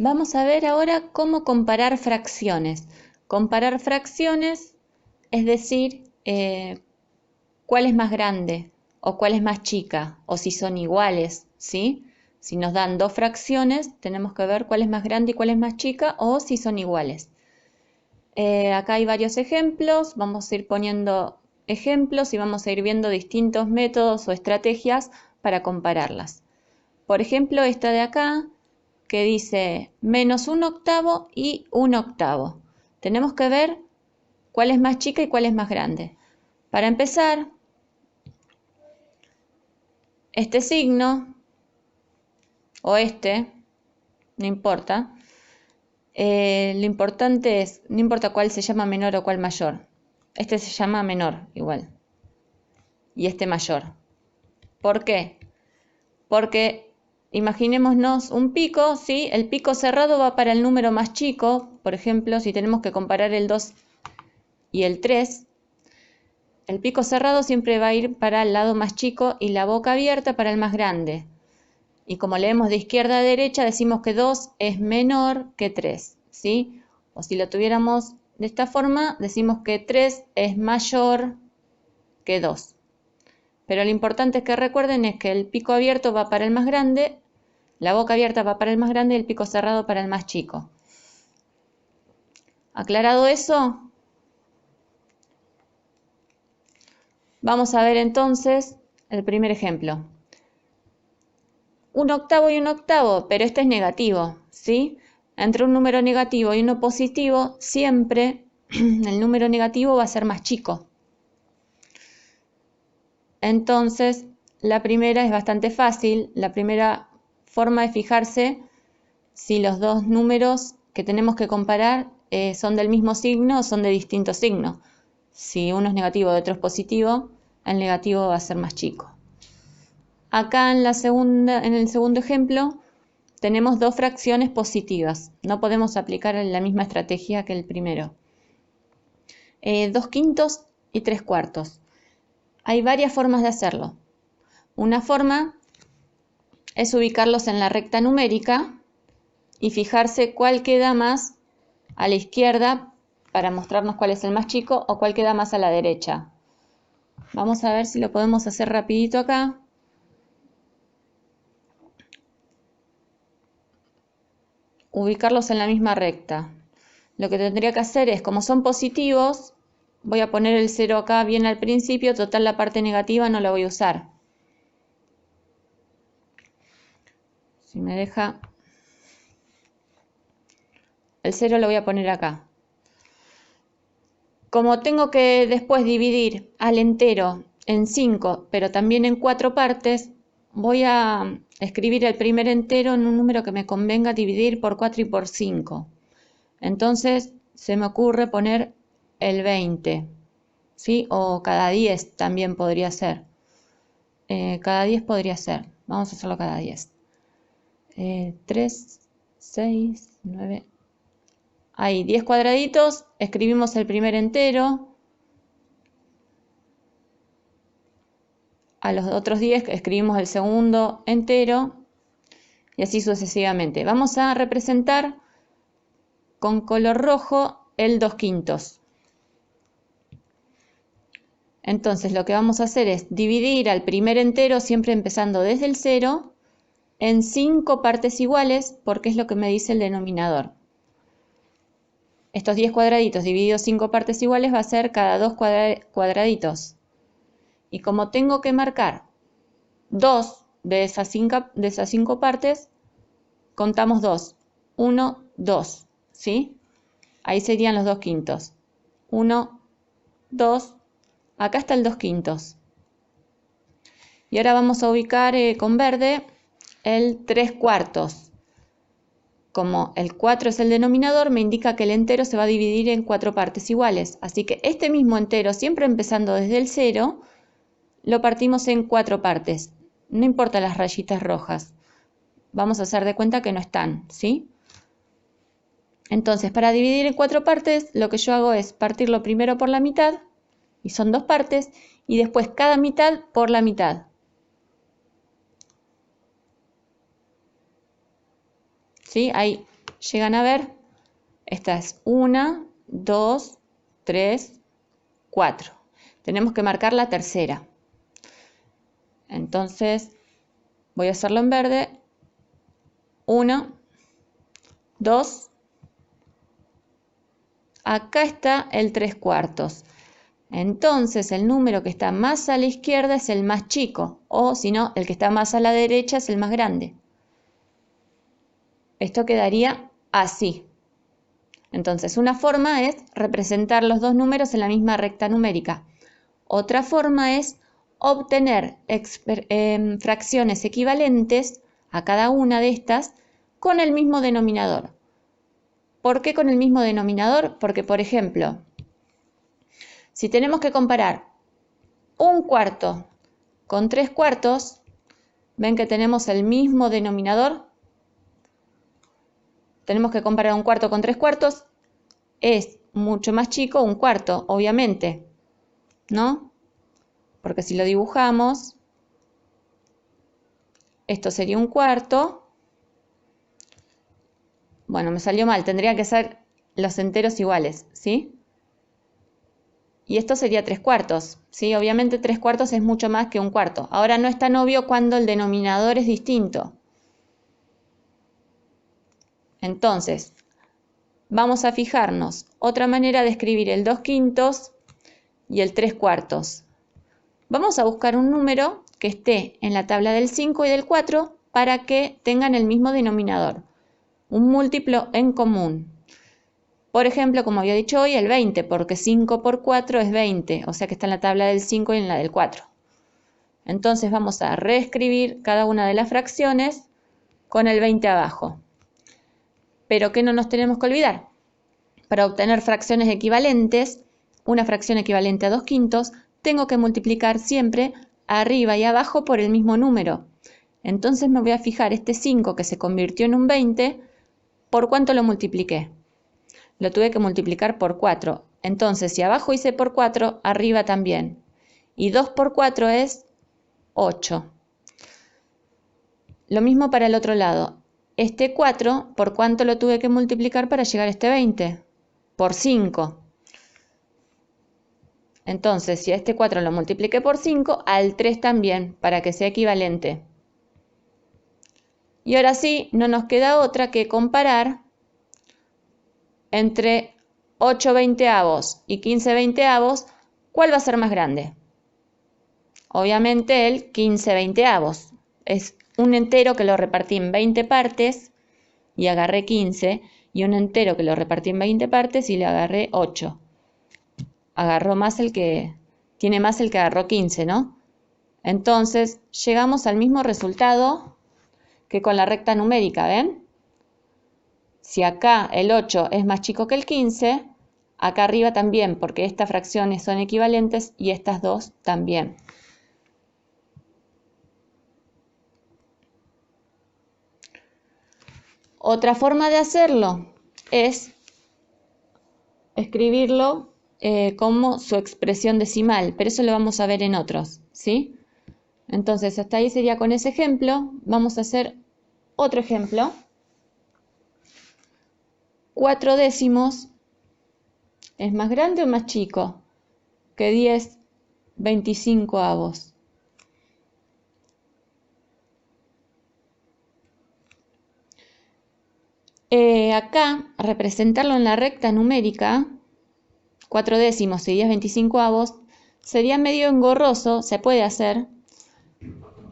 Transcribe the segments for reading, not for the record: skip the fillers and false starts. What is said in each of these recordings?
Vamos a ver ahora cómo comparar fracciones. Comparar fracciones es decir, cuál es más grande o cuál es más chica, o si son iguales, ¿sí? Si nos dan dos fracciones, tenemos que ver cuál es más grande y cuál es más chica, o si son iguales. Acá hay varios ejemplos, vamos a ir poniendo ejemplos y vamos a ir viendo distintos métodos o estrategias para compararlas. Por ejemplo, esta de acá, que dice menos 1/8 y 1/8. Tenemos que ver cuál es más chica y cuál es más grande. Para empezar, este signo, o no importa, lo importante es, no importa cuál se llama menor o cuál mayor. Este se llama menor igual, y este mayor. ¿Por qué? Porque imaginémonos un pico, ¿sí? El pico cerrado va para el número más chico. Por ejemplo, si tenemos que comparar el 2 y el 3, el pico cerrado siempre va a ir para el lado más chico y la boca abierta para el más grande. Y como leemos de izquierda a derecha, decimos que 2 es menor que 3, ¿sí? O si lo tuviéramos de esta forma, decimos que 3 es mayor que 2. Pero lo importante es que recuerden es que el pico abierto va para el más grande, la boca abierta va para el más grande y el pico cerrado para el más chico. ¿Aclarado eso? Vamos a ver entonces el primer ejemplo. 1/8 y 1/8, pero este es negativo, ¿sí? Entre un número negativo y uno positivo, siempre el número negativo va a ser más chico. Entonces, la primera es bastante fácil. La primera forma de fijarse si los dos números que tenemos que comparar son del mismo signo o son de distinto signo. Si uno es negativo y otro es positivo, el negativo va a ser más chico. Acá en el segundo ejemplo tenemos dos fracciones positivas. No podemos aplicar la misma estrategia que el primero. 2/5 y 3/4. Hay varias formas de hacerlo. Una forma es ubicarlos en la recta numérica y fijarse cuál queda más a la izquierda para mostrarnos cuál es el más chico o cuál queda más a la derecha. Vamos a ver si lo podemos hacer rapidito acá. Ubicarlos en la misma recta. Lo que tendría que hacer es, como son positivos, voy a poner el 0 acá bien al principio, total la parte negativa no la voy a usar. Si me deja, el 0 lo voy a poner acá. Como tengo que después dividir al entero en 5, pero también en 4 partes, voy a escribir el primer entero en un número que me convenga dividir por 4 y por 5. Entonces se me ocurre poner el 20, ¿sí? O cada 10 también podría ser. Cada 10 podría ser. Vamos a hacerlo cada 10. 3, 6, 9. Ahí, 10 cuadraditos. Escribimos el primer entero. A los otros 10 escribimos el segundo entero. Y así sucesivamente. Vamos a representar con color rojo el 2/5. Entonces lo que vamos a hacer es dividir al primer entero, siempre empezando desde el 0, en 5 partes iguales, porque es lo que me dice el denominador. Estos 10 cuadraditos divididos 5 partes iguales va a ser cada 2 cuadraditos. Y como tengo que marcar 2 de esas 5 partes, contamos 2. 1, 2, ¿sí? Ahí serían los 2/5. 1, 2, acá está el 2/5. Y ahora vamos a ubicar con verde el 3/4. Como el 4 es el denominador, me indica que el entero se va a dividir en 4 partes iguales. Así que este mismo entero, siempre empezando desde el 0, lo partimos en 4 partes. No importa las rayitas rojas. Vamos a hacer de cuenta que no están, ¿sí? Entonces, para dividir en 4 partes, lo que yo hago es partirlo primero por la mitad, y son 2 partes, y después cada mitad por la mitad. ¿Sí? Ahí ¿Llegan a ver? Esta es 1, 2, 3, 4. Tenemos que marcar la tercera. Entonces, voy a hacerlo en verde. 1, 2. Acá está el 3/4. Entonces, el número que está más a la izquierda es el más chico, o si no, el que está más a la derecha es el más grande. Esto quedaría así. Entonces, una forma es representar los dos números en la misma recta numérica. Otra forma es obtener fracciones equivalentes a cada una de estas con el mismo denominador. ¿Por qué con el mismo denominador? Porque, por ejemplo, si tenemos que comparar 1/4 con 3/4, ¿ven que tenemos el mismo denominador? Tenemos que comparar 1/4 con 3/4, es mucho más chico 1/4, obviamente, ¿no? Porque si lo dibujamos, esto sería 1/4. Bueno, me salió mal, tendrían que ser los enteros iguales, ¿sí? Y esto sería 3/4, ¿sí? Obviamente 3/4 es mucho más que 1/4. Ahora no es tan obvio cuando el denominador es distinto. Entonces, vamos a fijarnos otra manera de escribir el 2/5 y el 3/4. Vamos a buscar un número que esté en la tabla del 5 y del 4 para que tengan el mismo denominador, un múltiplo en común. Por ejemplo, como había dicho hoy, el 20, porque 5 por 4 es 20, o sea que está en la tabla del 5 y en la del 4. Entonces vamos a reescribir cada una de las fracciones con el 20 abajo. Pero ¿qué no nos tenemos que olvidar? Para obtener fracciones equivalentes, una fracción equivalente a 2/5, tengo que multiplicar siempre arriba y abajo por el mismo número. Entonces me voy a fijar este 5 que se convirtió en un 20, ¿por cuánto lo multipliqué? Lo tuve que multiplicar por 4. Entonces, si abajo hice por 4, arriba también. Y 2 por 4 es 8. Lo mismo para el otro lado. Este 4, ¿por cuánto lo tuve que multiplicar para llegar a este 20? Por 5. Entonces, si a este 4 lo multipliqué por 5, al 3 también, para que sea equivalente. Y ahora sí, no nos queda otra que comparar entre 8/20 y 15/20, ¿cuál va a ser más grande? Obviamente el 15/20. Es un entero que lo repartí en 20 partes y agarré 15, y un entero que lo repartí en 20 partes y le agarré 8. Agarró más tiene más el que agarró 15, ¿no? Entonces, llegamos al mismo resultado que con la recta numérica, ¿ven? Si acá el 8 es más chico que el 15, acá arriba también, porque estas fracciones son equivalentes y estas dos también. Otra forma de hacerlo es escribirlo como su expresión decimal, pero eso lo vamos a ver en otros, ¿sí? Entonces, hasta ahí sería con ese ejemplo. Vamos a hacer otro ejemplo. 4 décimos es más grande o más chico que 10/25. Acá, representarlo en la recta numérica, 4 décimos y 10/25, sería medio engorroso, se puede hacer,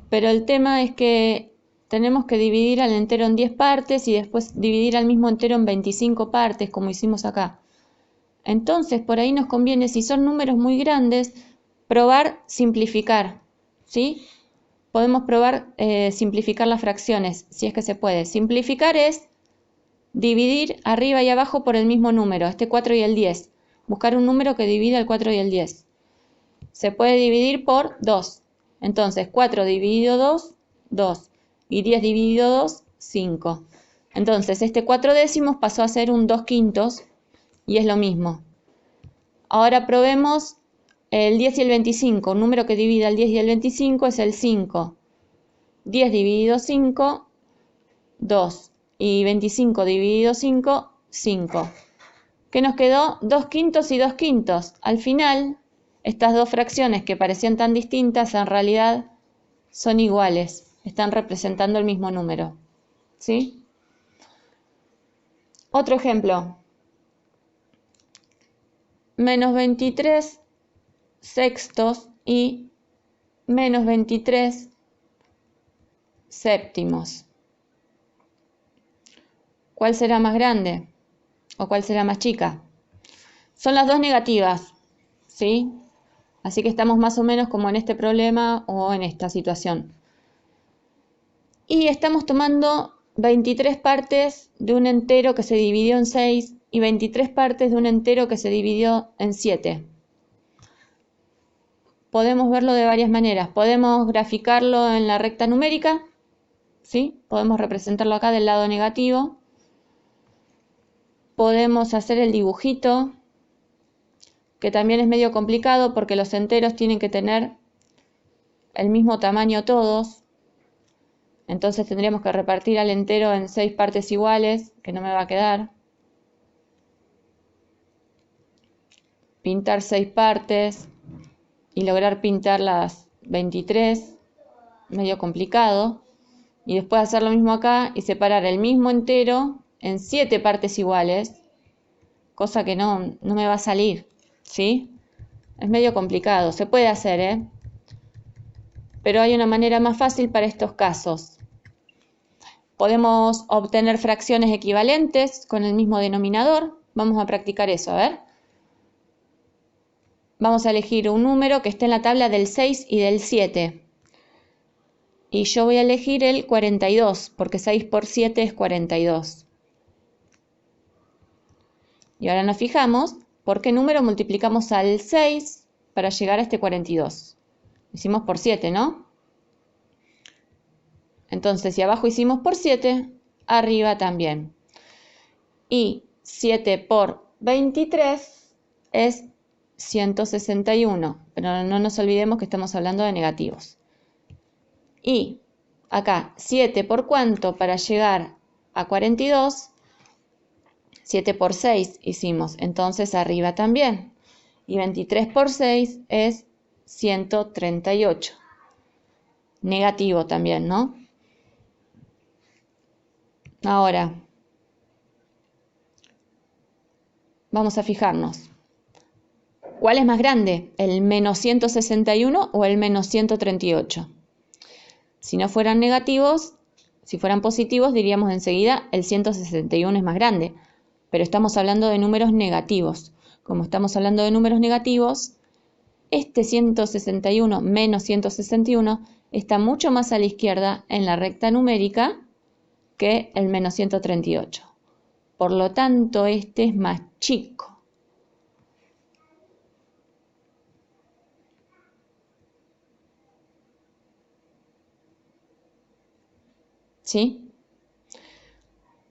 pero el tema es que tenemos que dividir al entero en 10 partes y después dividir al mismo entero en 25 partes, como hicimos acá. Entonces, por ahí nos conviene, si son números muy grandes, probar simplificar, ¿sí? Podemos probar simplificar las fracciones, si es que se puede. Simplificar es dividir arriba y abajo por el mismo número, este 4 y el 10. Buscar un número que divida el 4 y el 10. Se puede dividir por 2. Entonces, 4 dividido 2, 2. Y 10 dividido 2, 5. Entonces, este 4 décimos pasó a ser un 2/5 y es lo mismo. Ahora probemos el 10 y el 25. Un número que divida el 10 y el 25 es el 5. 10 dividido 5, 2. Y 25 dividido 5, 5. ¿Qué nos quedó? 2/5 y 2/5. Al final, estas dos fracciones que parecían tan distintas, en realidad son iguales. Están representando el mismo número. ¿Sí? Otro ejemplo. Menos 23 sextos y menos 23 séptimos. ¿Cuál será más grande? ¿O cuál será más chica? Son las dos negativas, ¿sí? Así que estamos más o menos como en este problema o en esta situación. Y estamos tomando 23 partes de un entero que se dividió en 6 y 23 partes de un entero que se dividió en 7. Podemos verlo de varias maneras. Podemos graficarlo en la recta numérica, ¿sí? Podemos representarlo acá del lado negativo. Podemos hacer el dibujito, que también es medio complicado porque los enteros tienen que tener el mismo tamaño todos. Entonces tendríamos que repartir al entero en 6 partes iguales, que no me va a quedar. Pintar 6 partes y lograr pintar las 23, medio complicado. Y después hacer lo mismo acá y separar el mismo entero en 7 partes iguales, cosa que no me va a salir, ¿sí? Es medio complicado, se puede hacer, ¿eh? Pero hay una manera más fácil para estos casos. Podemos obtener fracciones equivalentes con el mismo denominador. Vamos a practicar eso, a ver. Vamos a elegir un número que esté en la tabla del 6 y del 7. Y yo voy a elegir el 42, porque 6 por 7 es 42. Y ahora nos fijamos por qué número multiplicamos al 6 para llegar a este 42. Hicimos por 7, ¿no? Entonces, si abajo hicimos por 7, arriba también. Y 7 por 23 es 161. Pero no nos olvidemos que estamos hablando de negativos. Y acá, 7 por cuánto para llegar a 42, 7 por 6 hicimos, entonces arriba también. Y 23 por 6 es 138. Negativo también, ¿no? Ahora, vamos a fijarnos. ¿Cuál es más grande? ¿El menos 161 o el menos 138? Si no fueran negativos, si fueran positivos, diríamos enseguida el 161 es más grande. Pero estamos hablando de números negativos. Como estamos hablando de números negativos, este 161 menos 161 está mucho más a la izquierda en la recta numérica que el menos 138. Por lo tanto, este es más chico. ¿Sí?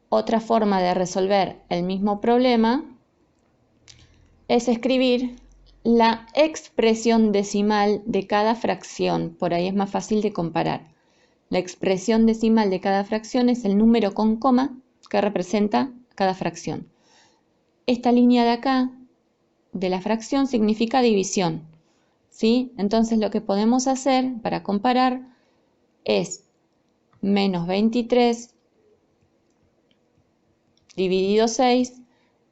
Otra forma de resolver el mismo problema es escribir la expresión decimal de cada fracción. Por ahí es más fácil de comparar. La expresión decimal de cada fracción es el número con coma que representa cada fracción. Esta línea de acá, de la fracción, significa división, ¿sí? Entonces lo que podemos hacer para comparar es menos 23 dividido 6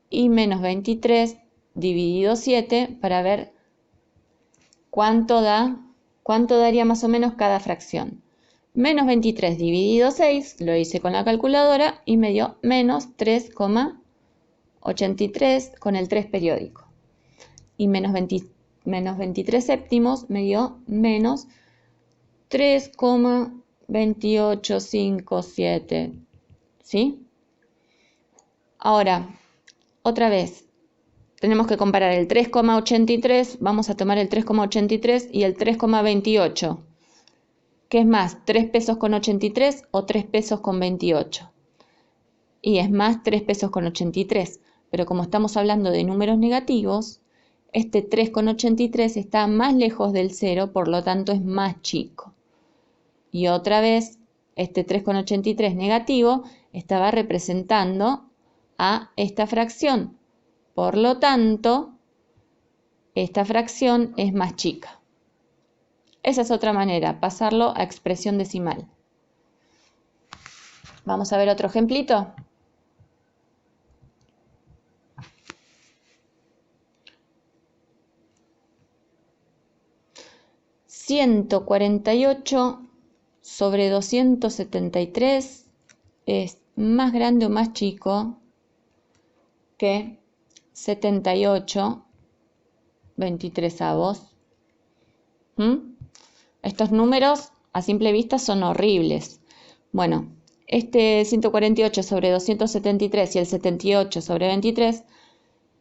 y menos 23 dividido 7 para ver cuánto daría más o menos cada fracción. Menos 23 dividido 6, lo hice con la calculadora y me dio menos 3,83 con el 3 periódico. Y menos 23 séptimos me dio menos 3,2857, ¿sí? Ahora, otra vez, tenemos que comparar el 3,83, vamos a tomar el 3,83 y el 3,28. ¿Qué es más, 3 pesos con 83 o 3 pesos con 28? Y es más 3 pesos con 83, pero como estamos hablando de números negativos, este 3,83 está más lejos del 0, por lo tanto es más chico. Y otra vez, este 3,83 negativo estaba representando a esta fracción. Por lo tanto, esta fracción es más chica. Esa es otra manera, pasarlo a expresión decimal. Vamos a ver otro ejemplito. ¿148 sobre 273 es más grande o más chico que 78 23avos? Estos números a simple vista son horribles. Bueno, este 148 sobre 273 y el 78 sobre 23,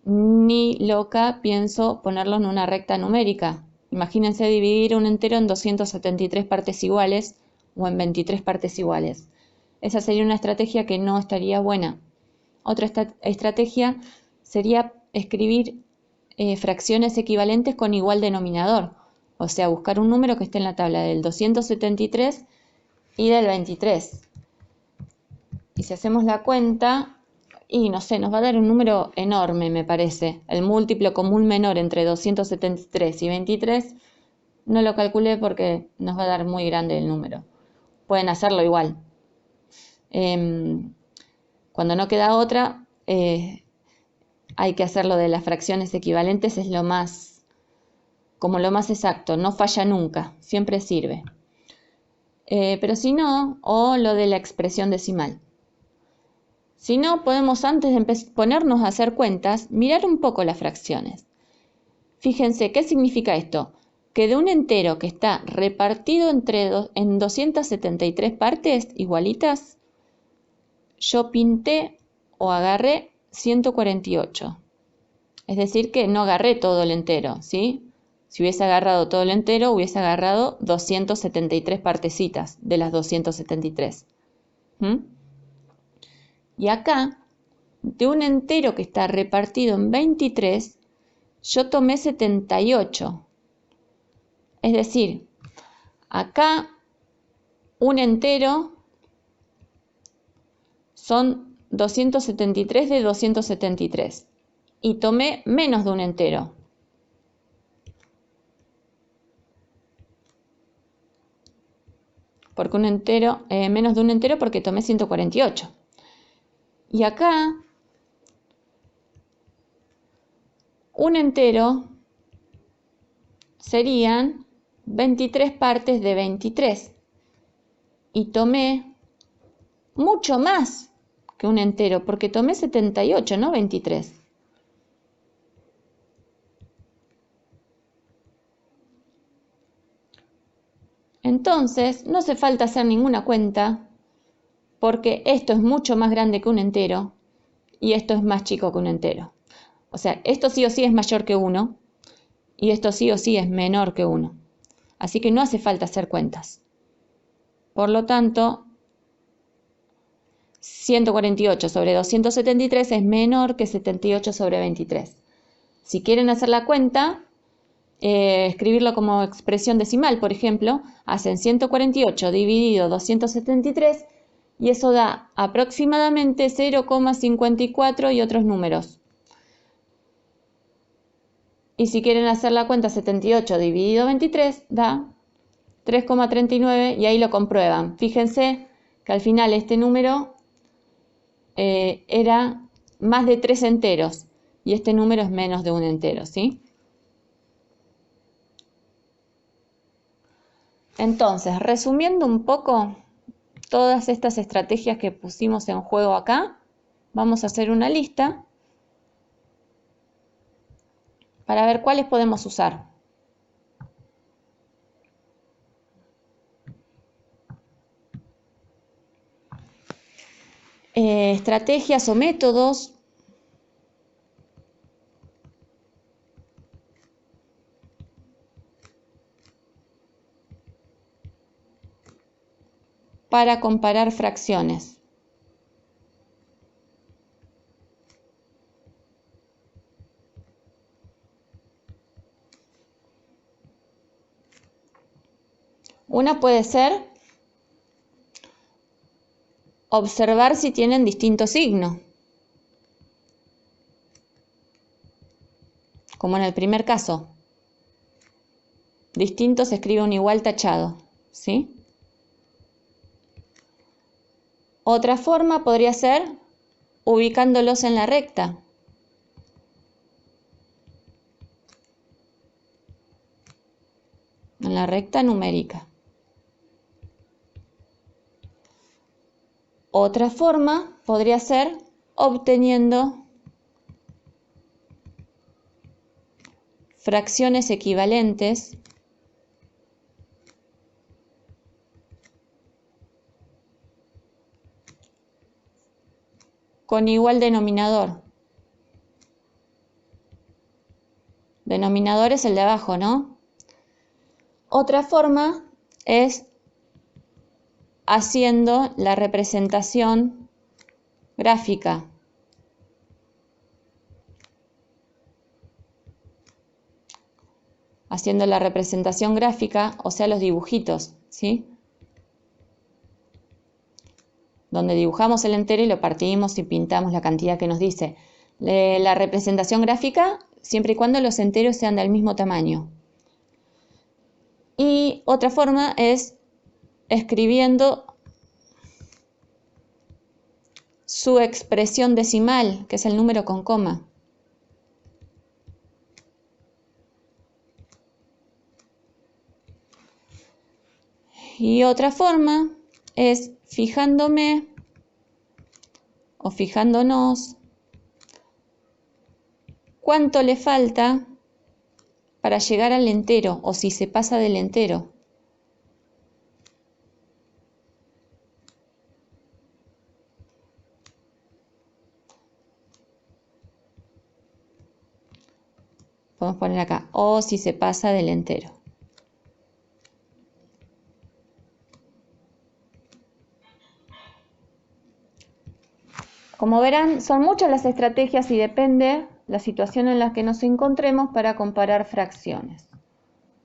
ni loca pienso ponerlo en una recta numérica. Imagínense dividir un entero en 273 partes iguales o en 23 partes iguales. Esa sería una estrategia que no estaría buena. Otra estrategia sería escribir fracciones equivalentes con igual denominador. O sea, buscar un número que esté en la tabla del 273 y del 23. Y si hacemos la cuenta, y no sé, nos va a dar un número enorme, me parece. El múltiplo común menor entre 273 y 23, no lo calculé porque nos va a dar muy grande el número. Pueden hacerlo igual. Cuando no queda otra, hay que hacerlo de las fracciones equivalentes, es como lo más exacto, no falla nunca, siempre sirve. Pero si no, o lo de la expresión decimal. Si no, podemos antes de ponernos a hacer cuentas, mirar un poco las fracciones. Fíjense, ¿qué significa esto? Que de un entero que está repartido en 273 partes igualitas, yo pinté o agarré 148. Es decir, que no agarré todo el entero, ¿sí? Si hubiese agarrado todo el entero, hubiese agarrado 273 partecitas de las 273. Y acá, de un entero que está repartido en 23, yo tomé 78. Es decir, acá un entero son 273 de 273. Y tomé menos de un entero. Porque un entero, menos de un entero porque tomé 148. Y acá, un entero serían 23 partes de 23. Y tomé mucho más que un entero, porque tomé 78, no 23. Entonces, no hace falta hacer ninguna cuenta, porque esto es mucho más grande que un entero y esto es más chico que un entero. O sea, esto sí o sí es mayor que 1 y esto sí o sí es menor que 1. Así que no hace falta hacer cuentas. Por lo tanto, 148 sobre 273 es menor que 78 sobre 23. Si quieren hacer la cuenta, escribirlo como expresión decimal, por ejemplo, hacen 148 dividido 273 y eso da aproximadamente 0,54 y otros números. Y si quieren hacer la cuenta 78 dividido 23 da 3,39 y ahí lo comprueban. Fíjense que al final este número era más de 3 enteros y este número es menos de un entero, ¿sí? Entonces, resumiendo un poco todas estas estrategias que pusimos en juego acá, vamos a hacer una lista para ver cuáles podemos usar. Estrategias o métodos para comparar fracciones. Una puede ser observar si tienen distinto signo, como en el primer caso. Distinto se escribe un igual tachado, ¿sí? Otra forma podría ser ubicándolos en la recta. En la recta numérica. Otra forma podría ser obteniendo fracciones equivalentes con igual denominador. Denominador es el de abajo, ¿no? Otra forma es haciendo la representación gráfica. Haciendo la representación gráfica, o sea, los dibujitos, ¿sí? Donde dibujamos el entero y lo partimos y pintamos la cantidad que nos dice. La representación gráfica, siempre y cuando los enteros sean del mismo tamaño. Y otra forma es escribiendo su expresión decimal, que es el número con coma. Y otra forma es fijándome o fijándonos cuánto le falta para llegar al entero o si se pasa del entero. Podemos poner acá, o si se pasa del entero. Como verán, son muchas las estrategias y depende la situación en la que nos encontremos para comparar fracciones.